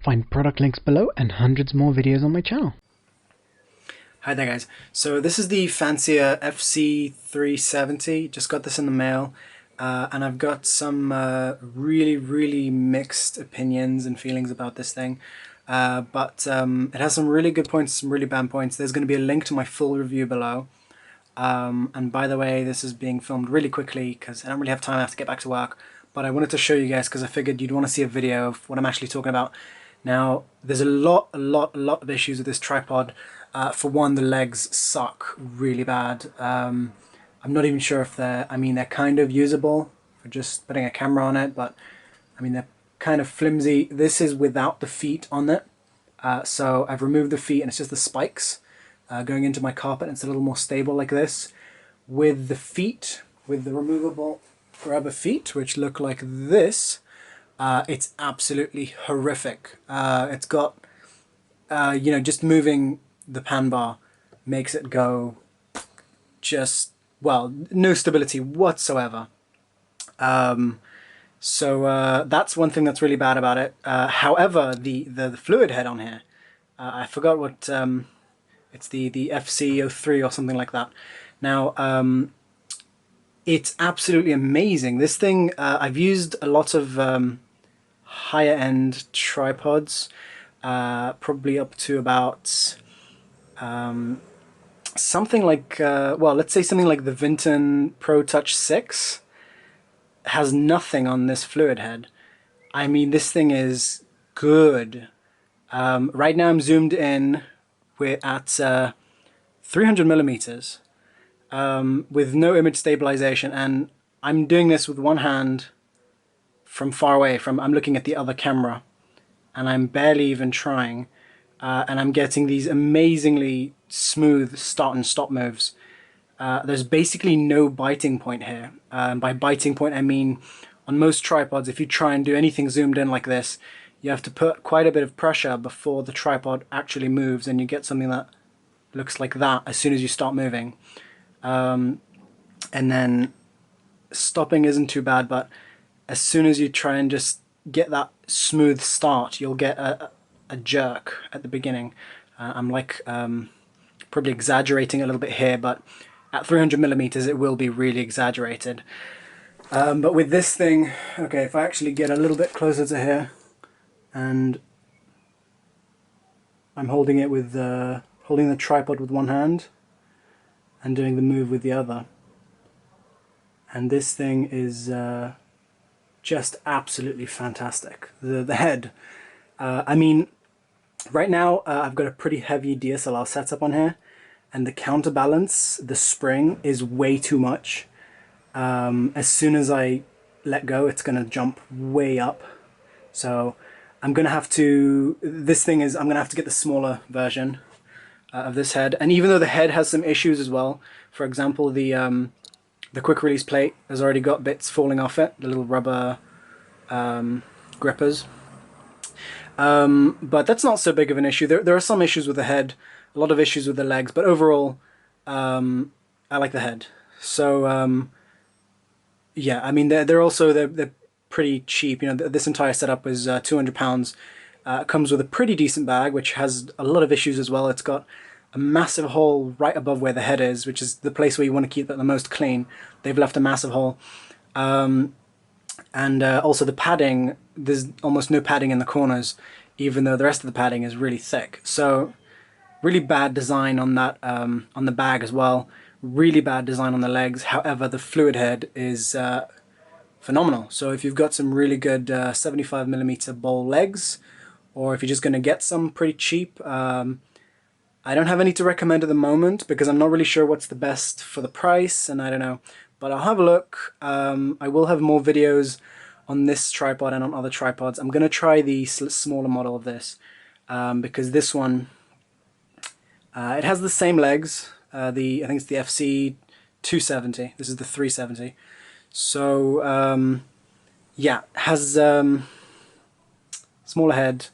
Find product links below and hundreds more videos on my channel. Hi there guys, so this is the Fancier FC-370, just got this in the mail, and I've got some really mixed opinions and feelings about this thing, but it has some really good points, some really bad points. There's going to be a link to my full review below, and by the way, this is being filmed really quickly because I don't really have time, I have to get back to work, but I wanted to show you guys because I figured you'd want to see a video of what I'm actually talking about. Now, there's a lot of issues with this tripod. For one, the legs suck really bad. I'm not even sure if they're kind of usable for just putting a camera on it, but I mean, they're kind of flimsy. This is without the feet on it. So I've removed the feet and it's just the spikes going into my carpet. And it's a little more stable like this. With the feet, with the removable rubber feet, which look like this, it's absolutely horrific. It's got, just moving the pan bar makes it go just, well, no stability whatsoever. So that's one thing that's really bad about it. However, the fluid head on here, I forgot what, it's the FC-03 or something like that. Now, it's absolutely amazing. This thing, I've used a lot of higher end tripods, probably up to about something like, well, let's say something like the Vinton Pro Touch 6 has nothing on this fluid head. I mean, this thing is good. Right now I'm zoomed in, we're at 300 millimeters with no image stabilization, and I'm doing this with one hand from far away, I'm looking at the other camera, and I'm barely even trying, and I'm getting these amazingly smooth start and stop moves. There's basically no biting point here. By biting point I mean, on most tripods, if you try and do anything zoomed in like this, you have to put quite a bit of pressure before the tripod actually moves, and you get something that looks like that as soon as you start moving. And then stopping isn't too bad, but as soon as you try and just get that smooth start, you'll get a jerk at the beginning. I'm like probably exaggerating a little bit here, but at 300 millimeters it will be really exaggerated. But with this thing, okay, if I actually get a little bit closer to here, and I'm holding it with holding the tripod with one hand and doing the move with the other, and this thing is just absolutely fantastic. The head, I mean, right now I've got a pretty heavy DSLR setup on here, and the counterbalance, the spring, is way too much. As soon as I let go, it's gonna jump way up. So I'm gonna have to, I'm gonna have to get the smaller version of this head. And even though the head has some issues as well, for example, the quick release plate has already got bits falling off it, the little rubber grippers. But that's not so big of an issue. There are some issues with the head, a lot of issues with the legs, but overall, I like the head. So yeah, I mean, they're pretty cheap. You know, this entire setup is £200. It comes with a pretty decent bag, which has a lot of issues as well. It's got a massive hole right above where the head is, which is the place where you want to keep it the most clean. They've left a massive hole. And also the padding, there's almost no padding in the corners, even though the rest of the padding is really thick. So really bad design on that, on the bag as well. Really bad design on the legs. However, the fluid head is phenomenal. So if you've got some really good 75mm ball legs, or if you're just going to get some pretty cheap, I don't have any to recommend at the moment because I'm not really sure what's the best for the price, and I don't know. But I'll have a look. I will have more videos on this tripod and on other tripods. I'm going to try the smaller model of this because this one, it has the same legs. I think it's the FC-270. This is the 370. So yeah, has smaller head,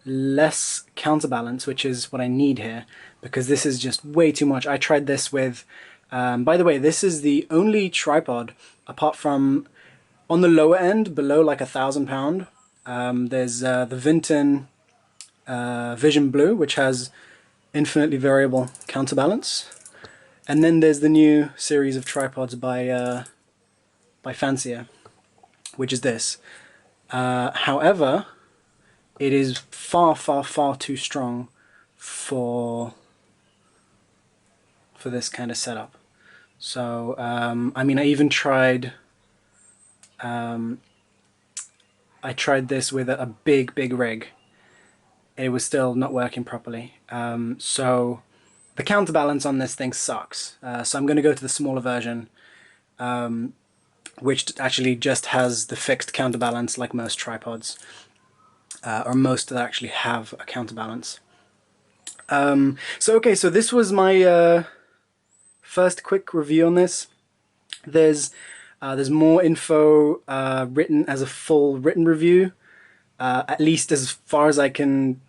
less counterbalance, which is what I need here, because this is just way too much. I tried this with, by the way, this is the only tripod, apart from on the lower end, below like £1,000, there's the Vinton Vision Blue, which has infinitely variable counterbalance. And then there's the new series of tripods by Fancier, which is this. However, it is far, far, far too strong for this kind of setup. So, I mean, I even tried, I tried this with a big rig. It was still not working properly. So the counterbalance on this thing sucks. So I'm going to go to the smaller version, which actually just has the fixed counterbalance like most tripods, or most that actually have a counterbalance. So this was my first quick review on this. There's more info written as a full written review, at least as far as I can,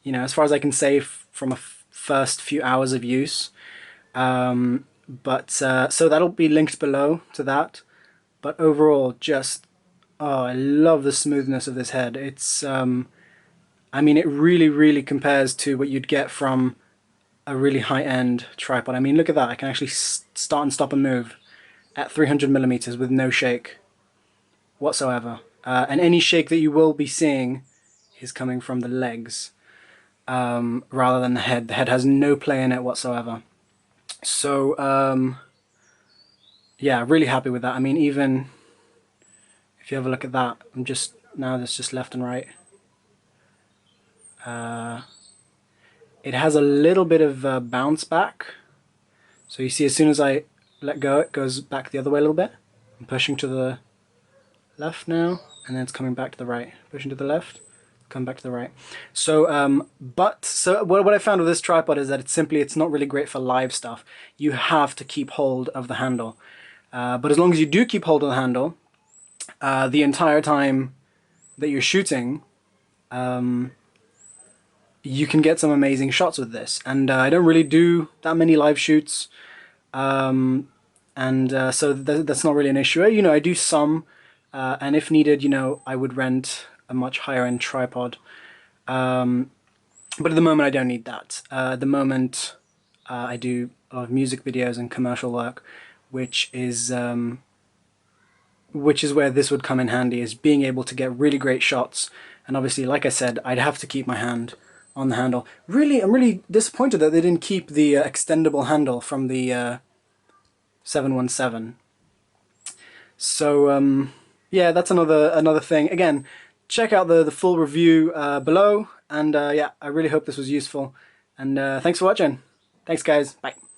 as far as I can say from a first few hours of use. So that'll be linked below to that. But overall, just, oh, I love the smoothness of this head. It's, I mean, it really compares to what you'd get from a really high-end tripod. I mean, look at that. I can actually start and stop and move at 300mm with no shake whatsoever. And any shake that you will be seeing is coming from the legs, rather than the head. The head has no play in it whatsoever. So, yeah, really happy with that. I mean, even if you have a look at that, now there's just left and right. It has a little bit of bounce back. So you see, as soon as I let go, it goes back the other way a little bit. I'm pushing to the left now, and then it's coming back to the right. Pushing to the left, come back to the right. So, what I found with this tripod is that it's not really great for live stuff. You have to keep hold of the handle. But as long as you do keep hold of the handle, the entire time that you're shooting, you can get some amazing shots with this. And I don't really do that many live shoots, so that's not really an issue. I do some, and if needed, I would rent a much higher end tripod. But at the moment I don't need that. At the moment I do a lot of music videos and commercial work, which is where this would come in handy, is being able to get really great shots. And obviously, like I said, I'd have to keep my hand on the handle. Really, I'm really disappointed that they didn't keep the extendable handle from the 717. So yeah, that's another thing. Again, check out the full review below, and yeah, I really hope this was useful, and thanks for watching. Thanks guys, bye.